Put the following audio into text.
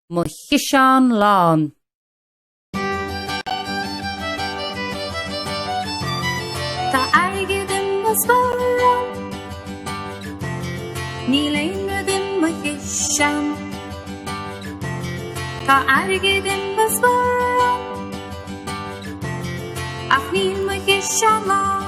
mo Ciséan Lán. Tá aige dim mas varan, ní leine dim mo Ciséan. Tá aige dim mas varan, ach ní mo Ciséan Lán.